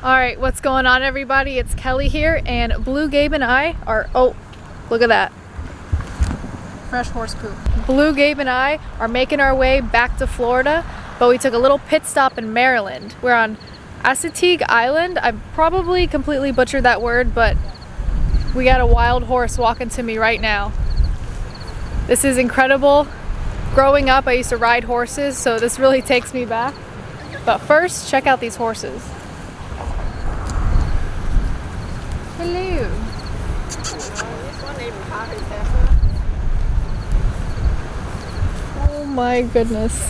All right, what's going on, everybody? It's Kelly here, and Blue Gabe and I are, oh, look at that. Fresh horse poop. Blue Gabe and I are making our way back to Florida, but we took a little pit stop in Maryland. We're on Assateague Island. I probably completely butchered that word, but we got a wild horse walking to me right now. This is incredible. Growing up, I used to ride horses, so this really takes me back. But first, check out these horses. Hello. Oh my goodness.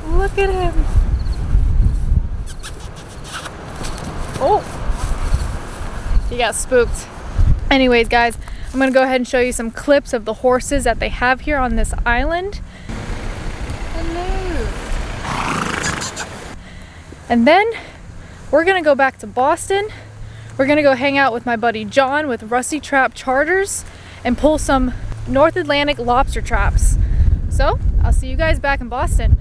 Look at him. Oh, he got spooked. Anyways, guys, I'm gonna go ahead and show you some clips of the horses that they have here on this island. Hello. And then we're gonna go back to Boston. We're gonna go hang out with my buddy John with Rusty Trap Charters and pull some North Atlantic lobster traps. So I'll see you guys back in Boston.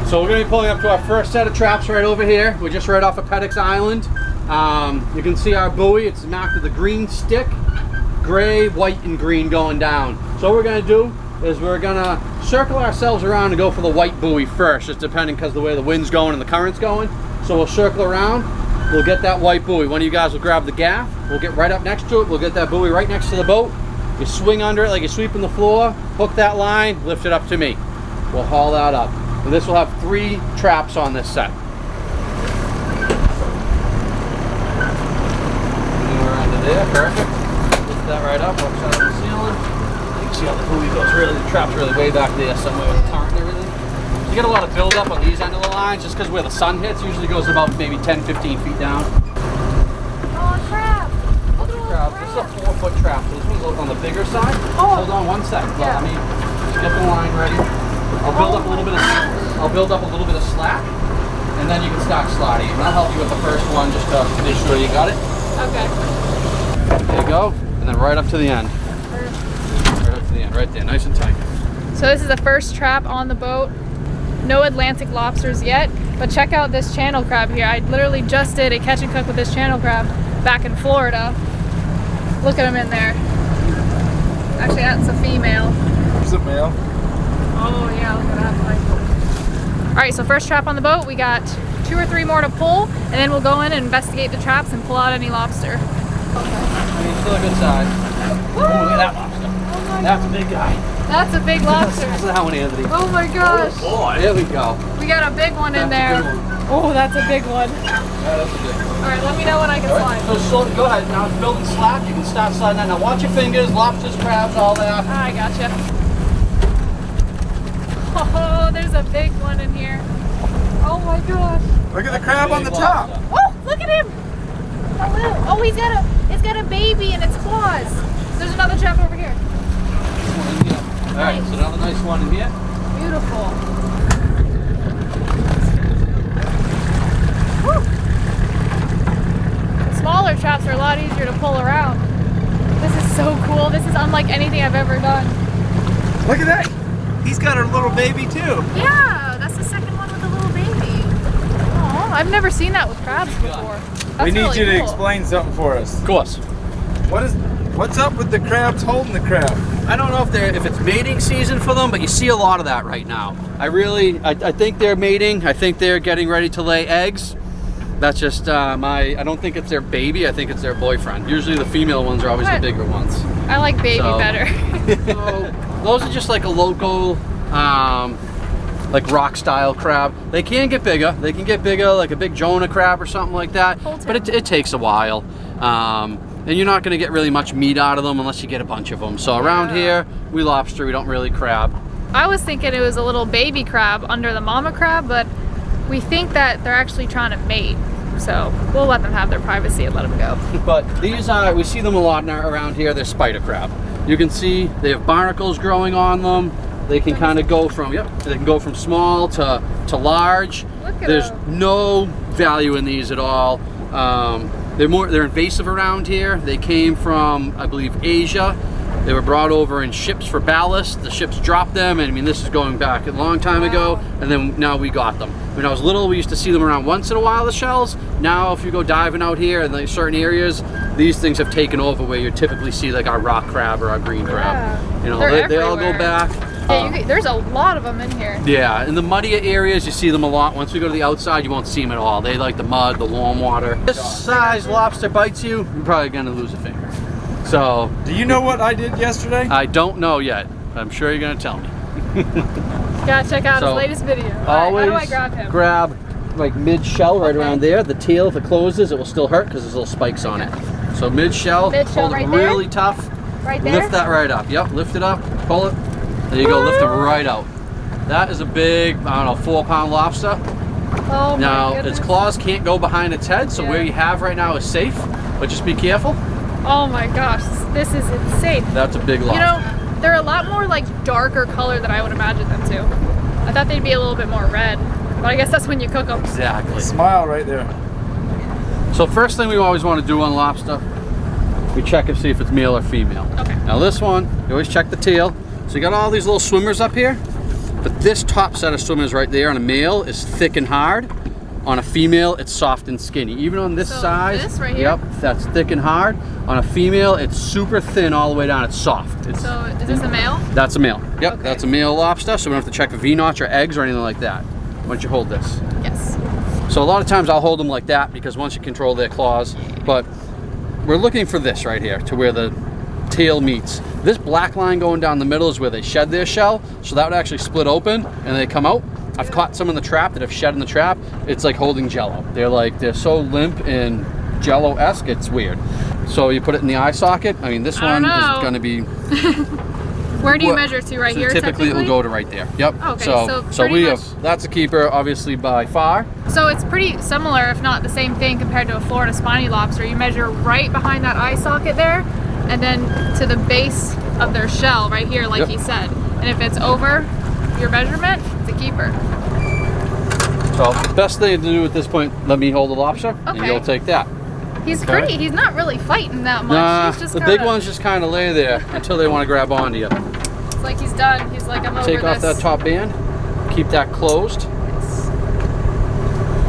So we're going to be pulling up to our first set of traps right over here. We're just right off of Pettick's Island. You can see our buoy. It's marked with a green stick, gray, white, and green going down. So what we're going to do is we're going to circle ourselves around and go for the white buoy first, just depending because the way the wind's going and the current's going. So we'll circle around. We'll get that white buoy. One of you guys will grab the gaff. We'll get right up next to it. We'll get that buoy right next to the boat. You swing under it like you're sweeping the floor. Hook that line. Lift it up to me. We'll haul that up. And this will have 3 traps on this set. We're under there, perfect. Lift that right up, watch out on the ceiling. You can see how the buoy goes really, the trap's really way back there somewhere with the current and everything. You get a lot of buildup on these end of the lines just because where the sun hits usually goes about maybe 10-15 feet down. Oh, crab! Look at Crab. This is a 4-foot trap, so this one's on the bigger side. Oh. Hold on one second. Yeah. Let me just get the line ready. I'll build up a little bit of slack, and then you can start sliding. And I'll help you with the first one just to make sure you got it. Okay. There you go, and then right up to the end. Right up to the end, right there, nice and tight. So this is the first trap on the boat. No Atlantic lobsters yet, but check out this channel crab here. I literally just did a catch and cook with this channel crab back in Florida. Look at him in there. Actually, that's a female. There's a male. Oh yeah, look at that. All right, so first trap on the boat. We got 2 or 3 more to pull, and then we'll go in and investigate the traps and pull out any lobster. He's still a good size. Oh, look at that lobster. Oh That's a big guy. That's a big lobster. That's that one, Anthony. Oh my gosh. Oh boy, there we go. We got a big one in there. That's a good one. Oh, that's a big one. Yeah, that's a big one. All right, let me know when I can slide. So go ahead, now it's building slack, you can start sliding that. Now watch your fingers, lobsters, crabs, all that. I gotcha. Oh, there's a big one in here. Oh my gosh. Look at the crab on the top. Oh, look at him. Hello. Oh, it's got a baby in its claws. There's another trap over here. All right, so another nice one in here. Beautiful. Woo. Smaller traps are a lot easier to pull around. This is so cool. This is unlike anything I've ever done. Look at that. He's got a little baby too. Yeah, that's the second one with a little baby. Aw, I've never seen that with crabs before. That's We need really you to cool. explain something for us. Of course. What's up with the crabs holding the crab? I don't know if it's mating season for them, but you see a lot of that right now. I think they're mating. I think they're getting ready to lay eggs. That's just I don't think it's their baby. I think it's their boyfriend. Usually the female ones are always the bigger ones. I like baby better. So, those are just like a local, like rock style crab. They can get bigger. They can get bigger, like a big Jonah crab or something like that. But it takes a while. And you're not going to get really much meat out of them unless you get a bunch of them. So around here, we lobster, we don't really crab. I was thinking it was a little baby crab under the mama crab, but we think that they're actually trying to mate. So we'll let them have their privacy and let them go. But these are, we see them a lot around here, they're spider crab. You can see they have barnacles growing on them. They can kind of go from, they can go from small to large. Look at There's them. no value in these at all. They're invasive around here. They came from, I believe, Asia. They were brought over in ships for ballast. The ships dropped them, and I mean, this is going back a long time ago, and then now we got them. When I was little, we used to see them around once in a while, the shells. Now, if you go diving out here in like certain areas, these things have taken over where you typically see like our rock crab or our green crab. Yeah. You know, They're they all go everywhere. back. Yeah, there's a lot of them in here. Yeah, in the muddier areas, you see them a lot. Once we go to the outside, you won't see them at all. They like the mud, the warm water. This size lobster bites you, you're probably gonna lose a finger. So, Do you know what I did yesterday? I don't know yet. I'm sure you're gonna tell me. Gotta check out So, his latest video. Always How do I grab him? grab like mid shell right around there. The tail, if it closes, it will still hurt because there's little spikes on it. So mid shell, Mid-shell hold it right there? really tough. Right there? Lift that right up. Yep, lift it up, pull it. There you go, lift it right out. That is a big, I don't know, 4-pound lobster. Oh my Now, goodness. its claws can't go behind its head, so Yeah. where you have right now is safe, but just be careful. Oh my gosh, this is insane. That's a big lobster. You know, they're a lot more like darker color than I would imagine them to. I thought they'd be a little bit more red, but I guess that's when you cook them. Exactly. Smile right there. So first thing we always want to do on lobster, we check and see if it's male or female. Okay. Now this one, you always check the tail. So you got all these little swimmers up here, but this top set of swimmers right there on a male is thick and hard. On a female, it's soft and skinny. Even on this So size, this right here? yep, that's thick and hard. On a female, it's super thin all the way down. It's soft. It's, So is this a male? that's a male. Yep, Okay. that's a male lobster, so we don't have to check for V-notch or eggs or anything like that. Why don't you hold this? Yes. So a lot of times I'll hold them like that because once you control their claws, but we're looking for this right here to where the tail meets. This black line going down the middle is where they shed their shell, so that would actually split open and they come out. I've caught some in the trap that have shed in the trap. It's like holding jello. They're so limp and jello-esque, it's weird. So you put it in the eye socket. I mean, this I one don't know. is going to be... Where do you Well, measure to? Right so here, typically it will go to right there. Yep. Okay, so so pretty we much- have, that's a keeper, obviously, by far. So it's pretty similar, if not the same thing, compared to a Florida spiny lobster. You measure right behind that eye socket there, and then to the base of their shell right here, like Yep. he said. And if it's over your measurement, it's a keeper. So best thing to do at this point, let me hold the lobster, and Okay. you'll take that. He's Okay. pretty. He's not really fighting that much. Nah, He's just the kinda, big ones just kind of lay there until they want to grab onto you. It's like he's done. He's like, I'm over Take off this. that top band, keep that closed,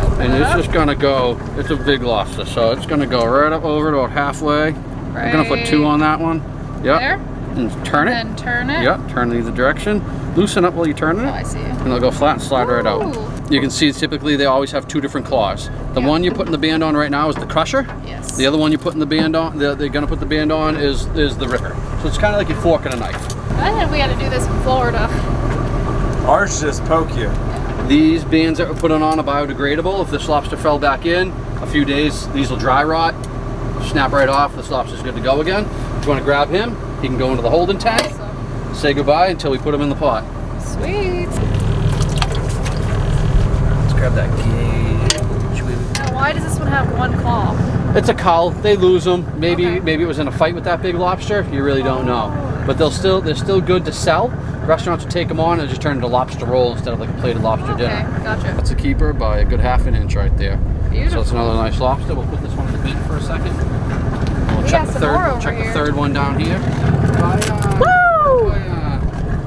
Open and it it's up. just gonna go, it's a big lobster, so it's gonna go right up over to about halfway. We're gonna put 2 on that one. Yep. There. And turn it. And then turn it. Yep, turn in either direction. Loosen up while you're turning Oh, it. I see. And they'll go flat and slide right out. Ooh. You can see typically they always have 2 different claws. The Yeah. one you're putting the band on right now is the crusher. Yes. The other one you're putting the band on, they're gonna put the band on is the ripper. So it's kind of like you're forking a knife. I think we got to do this in Florida. Ours just poke you. These bands that we're putting on are biodegradable. If this lobster fell back in a few days, these will dry rot, snap right off. This lobster's good to go again. If you want to grab him, he can go into the holding tank. Awesome. Say goodbye until we put him in the pot. Sweet. Let's grab that gauge. Now, why does this one have one claw? It's a cull. They lose them. Maybe Okay. maybe it was in a fight with that big lobster. You really don't know. But they're still good to sell. Restaurants will take them on and just turn into lobster roll instead of like a plated lobster Okay, dinner. gotcha. That's a keeper by a good 1/2 inch right there. Beautiful. So it's another nice lobster. We'll put this one in the bin for a second. We'll We check got the some more over check here. the third one down here. Woo!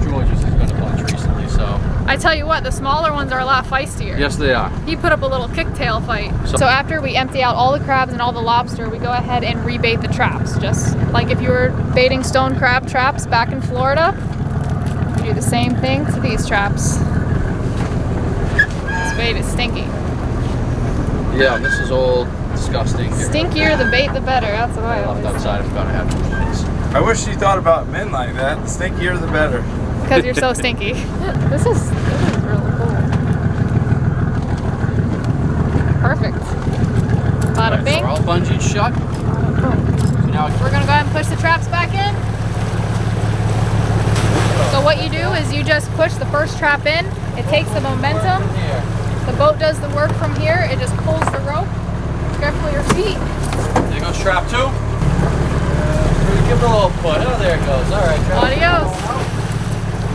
George's has been a bunch recently, so I tell you what, the smaller ones are a lot feistier. yes they are. He put up a little kicktail fight. So- So after we empty out all the crabs and all the lobster, we go ahead and rebait the traps. Just like if you were baiting stone crab traps back in Florida, you do the same thing to these traps. This bait is stinky. Yeah, this is old, disgusting. Here. Stinkier the bait, the better. That's what I Left always say. outside. I forgot I had one. I wish you thought about men like that. The stinkier the better. Because you're so stinky. This is really cool. Perfect. Bada Alright, so bing. we're all bungeed shut. So now We're gonna go ahead and push the traps back in. So what you do is you just push the first trap in. It takes the momentum. here. The boat does the work from here. It just pulls the rope. Careful your feet. There goes trap 2. 3 give it a little push. Oh, there it goes. All right. Adios.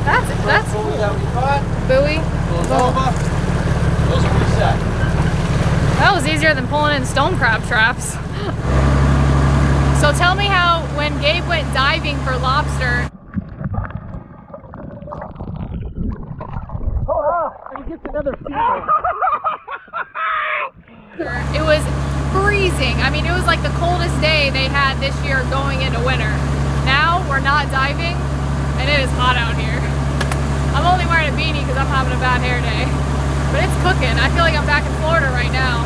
That's Buoy that we caught. buoy. Goes over. Those are reset. That was easier than pulling in stone crab traps. So tell me how when Gabe went diving for lobster. It was freezing. I mean, it was like the coldest day they had this year going into winter. Now we're not diving and it is hot out here. I'm only wearing a beanie because I'm having a bad hair day. But it's cooking. I feel like I'm back in Florida right now.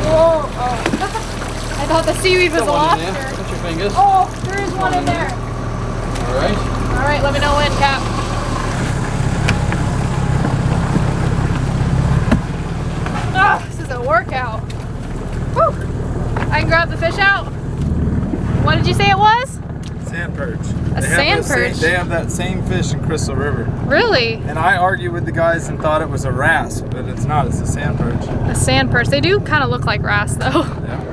Whoa. Oh. I thought the seaweed was a lobster. Put your fingers. Oh, there is one in there. All right. All right, let me know when, Cap. Ah, this is a workout. Whew. I can grab the fish out. What did you say it was? Sand perch. A sand perch? They have that same fish in Crystal River. Really? And I argued with the guys and thought it was a wrasse, but it's not. It's a sand perch. A sand perch. They do kind of look like wrasse, though. Yeah.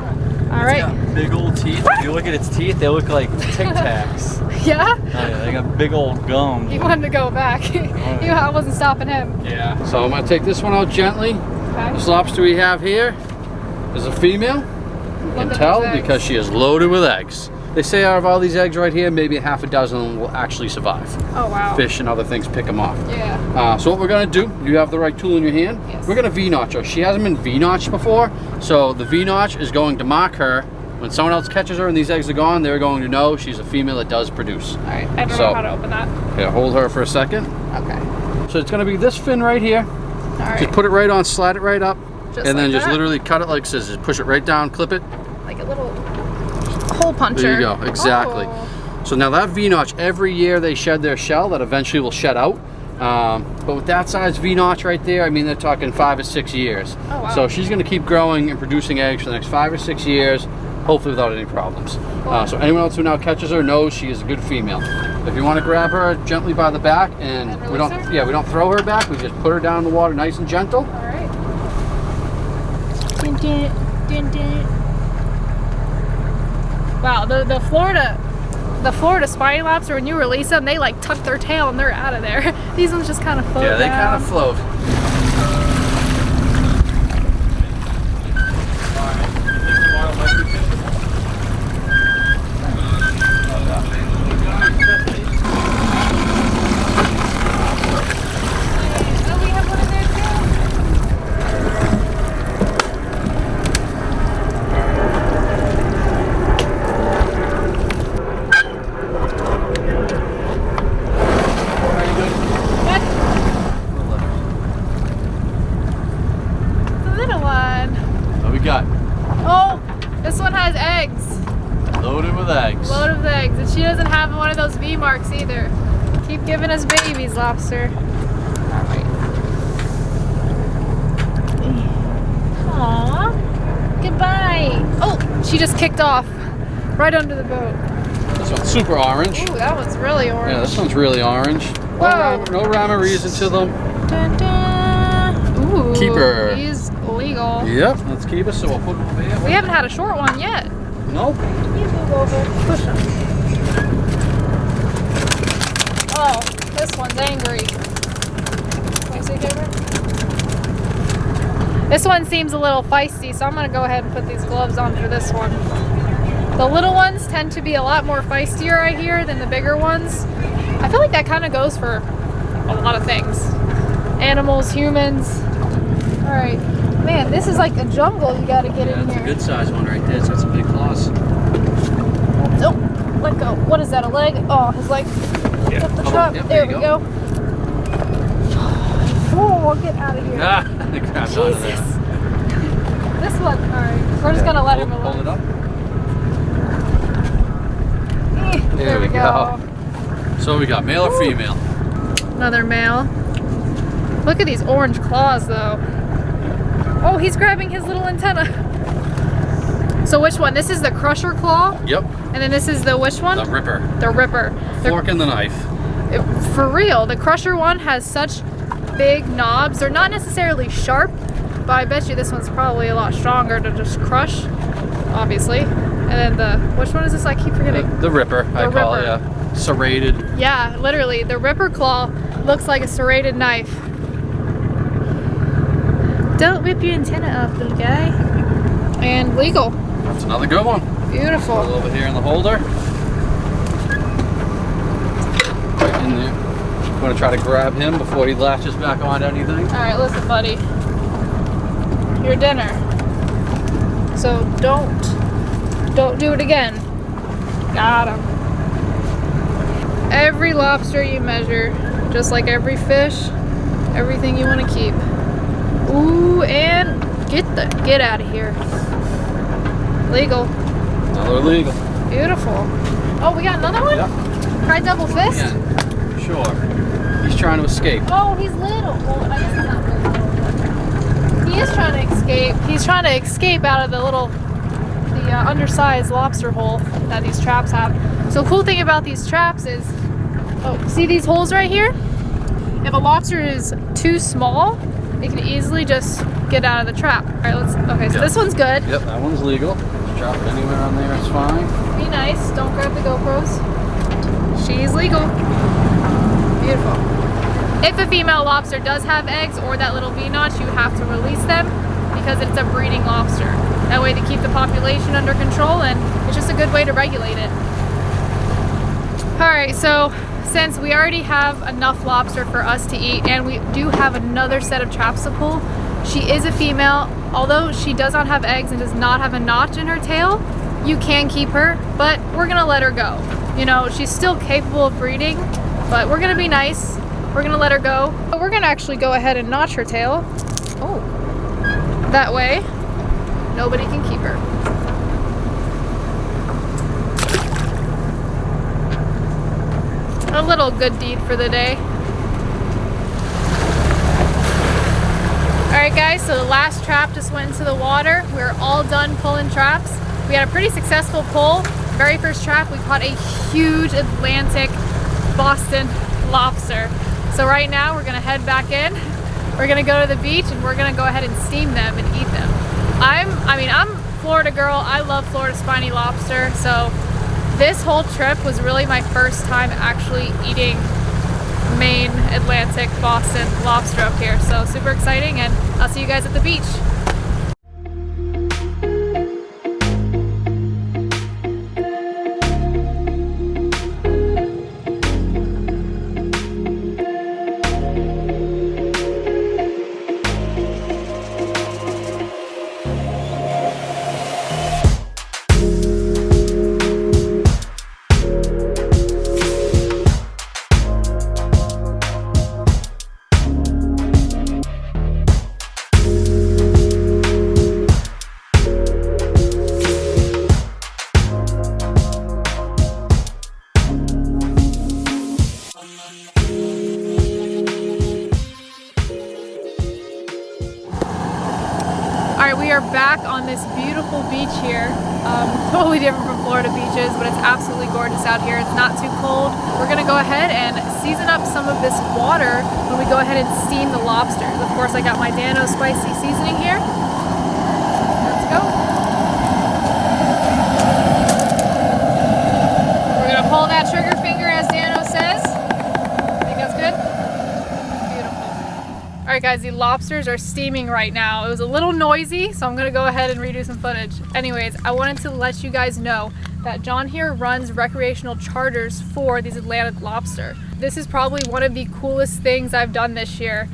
All right. Got big old teeth. If you look at its teeth, they look like Tic Tacs. Yeah? Oh, yeah, they got big old gums. He wanted to go back. I wasn't stopping him. Yeah. So I'm gonna take this one out gently. Okay. This lobster we have here is a female. You can at tell those eggs. because she is loaded with eggs. They say out of all these eggs right here, maybe half a dozen will actually survive. Oh, wow. Fish and other things pick them off. Yeah. So what we're gonna do, you have the right tool in your hand. Yes. We're gonna V-notch her. She hasn't been V-notched before, so the V-notch is going to mark her. When someone else catches her and these eggs are gone, they're going to know she's a female that does produce. All right. I don't So- know how to open that. Yeah, hold her for a second. Okay. So it's gonna be this fin right here. All right. Just put it right on, slide it right up, Just and then like just that? literally cut it like scissors. Push it right down, clip it. Like a little hole puncher. There you go, exactly. Oh. So now that V-notch, every year they shed their shell, that eventually will shed out. But with that size V-notch right there, I mean, they're talking 5 or 6 years. Oh, wow. So she's gonna keep growing and producing eggs for the next 5 or 6 years, hopefully without any problems. So anyone else who now catches her knows she is a good female. If you want to grab her gently by the back, and And we don't, release her? yeah, we don't throw her back. We just put her down in the water, nice and gentle. All right. Dun, dun, dun, dun. Wow, the Florida spiny lobster, when you release them, they like tuck their tail and they're out of there. These ones just kind of float Yeah, they down. kind of float. Oh, we have one in there too. What? The little one. What we got? Oh, this one has eggs. Loaded with eggs. Load of eggs. And she doesn't have one of those V marks either. Keep giving us babies, lobster. Alright. Aww. Goodbye. Oh, she just kicked off. Right under the boat. This one's super orange. Ooh, that one's really orange. Yeah, this one's really orange. Whoa. No rhyme or reason to them. Dun, dun. Ooh, Keep her. he's legal. Yep, let's keep it. So we'll put it over here. We haven't had a short one yet. Nope. You move over. Push him. Oh, this one's angry. Can you see, Gabriel? This one seems a little feisty, so I'm going to go ahead and put these gloves on for this one. The little ones tend to be a lot more feistier, I hear, than the bigger ones. I feel like that kind of goes for a lot of things. Animals, humans. All right. Man, this is like a jungle you got to get in That's a here. good size one right there. It's got some big claws. Oh, let go. What is that, a leg? Oh, his leg. Yeah. Up the Oh, top. yep, there there we you go. Oh, get out of here. Ah, the crap's out of there. Jesus. This one, alright. We're just gonna let him Hold it alone. up. There we go. So we got male or female? Another male. Look at these orange claws though. Oh, he's grabbing his little antenna. So which one? This is the crusher claw? Yep. And then this is the which one? The ripper. The ripper. Fork and the knife. For real, the crusher one has such big knobs. They're not necessarily sharp, but I bet you this one's probably a lot stronger to just crush. obviously. And then the, which one is this? I keep forgetting. The Ripper, I call it, yeah. Serrated. Yeah, literally. The Ripper claw looks like a serrated knife. Don't rip your antenna off, little guy. And legal. That's another good one. Beautiful. Put it over here in the holder. Right in there. I'm going to try to grab him before he latches back on anything. Alright, listen, buddy. Your dinner. So don't do it again. Got him. Every lobster you measure, just like every fish, everything you want to keep. Ooh, and get out of here. Legal. Another legal. Beautiful. Oh, we got another one? Yep. Try double fist? Yeah, sure. He's trying to escape. Oh, he's little. Well, I guess he's not really little. He is trying to escape. He's trying to escape out of the undersized lobster hole that these traps have. So the cool thing about these traps is, oh, see these holes right here? If a lobster is too small, it can easily just get out of the trap. All right, okay, so this one's good. Yep, that one's legal. Just drop it anywhere on there, it's fine. Be nice, don't grab the GoPros. She's legal. Beautiful. If a female lobster does have eggs or that little V-notch, you have to release them because it's a breeding lobster. That way to keep the population under control, and it's just a good way to regulate it. All right, so since we already have enough lobster for us to eat and we do have another set of traps to pull, she is a female. Although she does not have eggs and does not have a notch in her tail, you can keep her, but we're gonna let her go. You know, she's still capable of breeding, but we're gonna be nice. We're gonna let her go. But we're gonna actually go ahead and notch her tail. Oh, that way nobody can keep her. A little good deed for the day. Alright guys, so the last trap just went into the water. We're all done pulling traps. We had a pretty successful pull. Very first trap, we caught a huge Atlantic Boston lobster. So right now we're gonna head back in. We're gonna go to the beach and we're gonna go ahead and steam them and eat them. I'm a Florida girl. I love Florida spiny lobster. So this whole trip was really my first time actually eating Maine, Atlantic, Boston lobster up here. So super exciting, and I'll see you guys at the beach. Alright, we are back on this beautiful beach here. Totally different from Florida beaches, but it's absolutely gorgeous out here. It's not too cold. We're gonna go ahead and season up some of this water when we go ahead and steam the lobsters. Of course, I got my Dano spicy seasoning here. Let's go. We're gonna pull that trigger finger as Dano says. Think that's good? Beautiful. Alright guys, the lobsters are steaming right now. It was a little noisy, so I'm gonna go ahead and redo some footage. Anyways, I wanted to let you guys know that John here runs recreational charters for these Atlantic lobster. This is probably one of the coolest things I've done this year.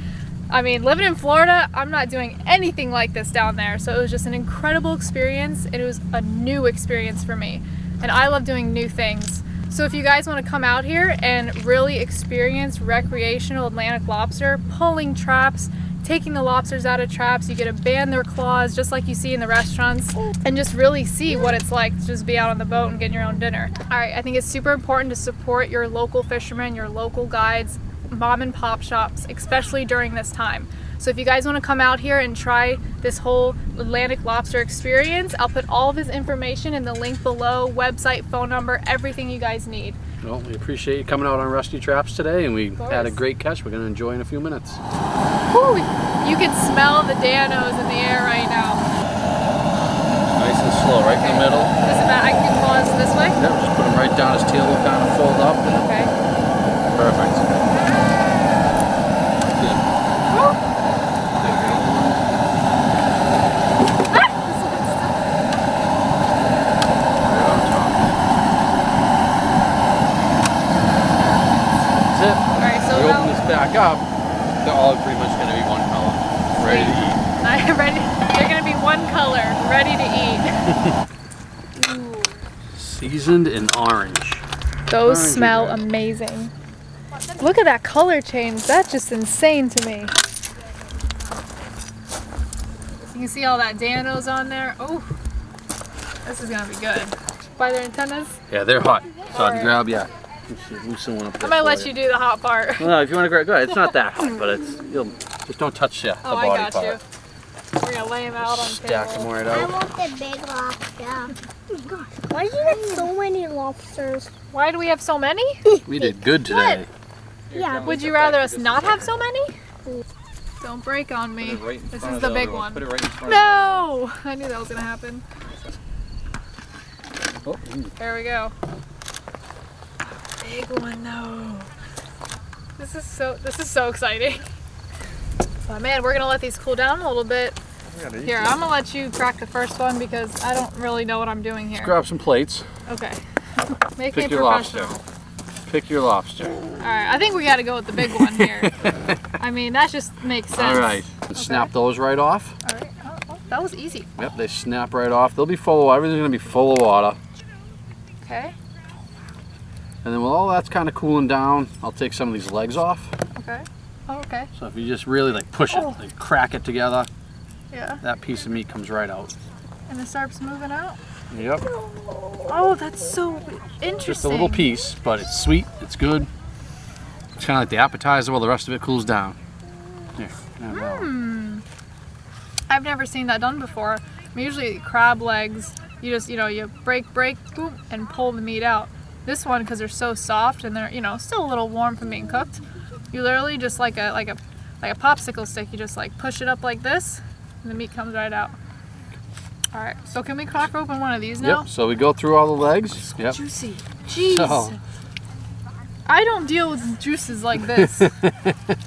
I mean, living in Florida, I'm not doing anything like this down there, so it was just an incredible experience, and it was a new experience for me. And I love doing new things. So if you guys want to come out here and really experience recreational Atlantic lobster, pulling traps, taking the lobsters out of traps, you get to band their claws just like you see in the restaurants, and just really see what it's like to just be out on the boat and getting your own dinner. Alright, I think it's super important to support your local fishermen, your local guides, mom and pop shops, especially during this time. So if you guys want to come out here and try this whole Atlantic lobster experience, I'll put all of his information in the link below, website, phone number, everything you guys need. Well, we appreciate you coming out on Rusty Traps today, and we had a great catch we're going to enjoy in a few minutes. Whew, you can smell the Danos in the air right now. Nice and slow, right in the middle. Doesn't matter. I can pause this way. Yep, just put him right down. His tail will kind of fold up. Okay. Perfect. Good. Woo. That's it. All right, so We now open this back up. They're all pretty much going to be one color. Ready to eat. ready. They're gonna be one color, ready to eat. Ooh. Seasoned in orange. Those Orangey smell red. amazing. Look at that color change. That's just insane to me. You can see all that Danos on there. Oh, this is gonna be good. By their antennas. Yeah, they're hot. So I Alright. can grab, yeah. Loosen one up I there might for let you do the hot part. No, if you want to grab, go ahead. It's not that hot, but it's, you'll, just don't touch the Oh, body I got part. you. We're gonna lay them out on the Stack them table. right I out. want the big lobster. Why do you get so many lobsters? Why do we have so many? We did good today. Yeah, Would you rather us not have so many? Don't break on me. This is the big one. Put it right in front No! I knew that was gonna happen. Oh, There we go. Big one, no. This is so exciting. Oh man, we're gonna let these cool down a little bit. Here, I'm gonna let you crack the first one because I don't really know what I'm doing here. grab some plates. Okay. Make Pick me your lobster. professional. Pick your lobster. Alright, I think we gotta go with the big one here. I mean, that just makes sense. All right. And snap those right off. Alright. Oh, that was easy. Yep, they snap right off. They'll be full of water. Everything's gonna be full of water. Okay. And then while all that's kind of cooling down, I'll take some of these legs off. Okay. Oh, okay. So if you just really like push it, like crack it together, Yeah. that piece of meat comes right out. And it starts moving out. Yep. Oh, that's so interesting. Just a little piece, but it's sweet, it's good. It's kind of like the appetizer while the rest of it cools down. Here, have that one. I've never seen that done before. I mean, usually crab legs, you just, you break, boom, and pull the meat out. This one, because they're so soft and they're, still a little warm from being cooked, you literally just like a popsicle stick, you just like push it up like this, and the meat comes right out. All right, so can we crack open one of these now? Yep, so we go through all the legs. Yep. Juicy. Jeez. So, I don't deal with juices like this.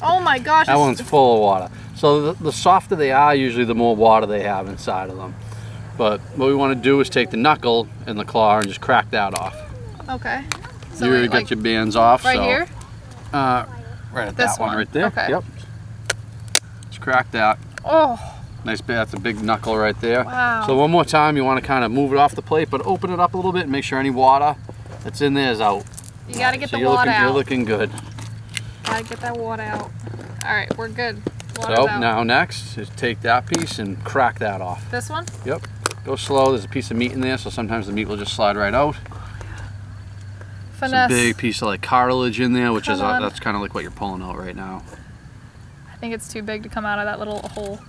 Oh my gosh. that one's full of water. So the softer they are, usually the more water they have inside of them. But what we want to do is take the knuckle and the claw and just crack that off. Okay. You already got your bands off. Right so, here? Right at This that one one. right there. Okay. Yep. Let's crack that. Oh, Nice, that's a big knuckle right there. Wow. So one more time, you want to kind of move it off the plate, but open it up a little bit and make sure any water that's in there is out. you gotta get So the water you're out. looking good. Gotta get that water out. All right, we're good. Water's So out. now next is take that piece and crack that off. This one? Yep. Go slow. There's a piece of meat in there, so sometimes the meat will just slide right out. It's a Finesse. big piece of like cartilage in there, which Come is on. that's kind of like what you're pulling out right now. I think it's too big to come out of that little hole.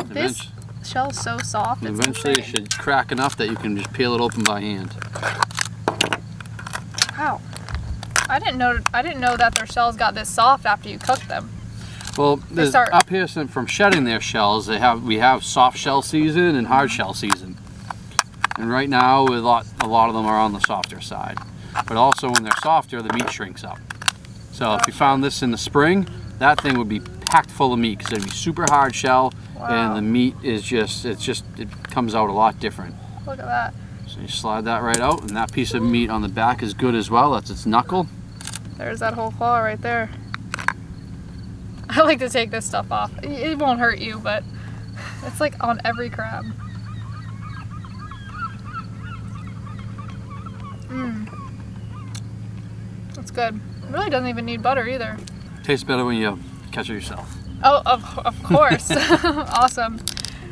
This Eventually, shell's so soft. It's eventually it insane. should crack enough that you can just peel it open by hand. Wow. I didn't know that their shells got this soft after you cook them. Well, there's, start- up here from shedding their shells, we have soft shell season and hard shell season. And right now, a lot of them are on the softer side. But also when they're softer, the meat shrinks up. So if you found this in the spring, that thing would be packed full of meat because it'd be super hard shell, Wow. and the meat is it comes out a lot different. Look at that. So you slide that right out, and that piece of meat on the back is good as well. That's its knuckle. There's that whole claw right there. I like to take this stuff off. It won't hurt you, but it's like on every crab. It's good. It really doesn't even need butter either. Tastes better when you catch it yourself. Oh, of course. Awesome.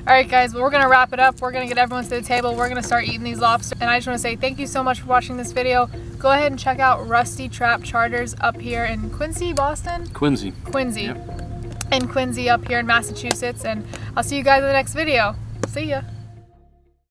All right, guys, well, we're going to wrap it up. We're going to get everyone to the table. We're going to start eating these lobsters. And I just want to say thank you so much for watching this video. Go ahead and check out Rusty Trap Charters up here in Quincy, Boston? Quincy. Quincy. Yep. In Quincy up here in Massachusetts. And I'll see you guys in the next video. See ya.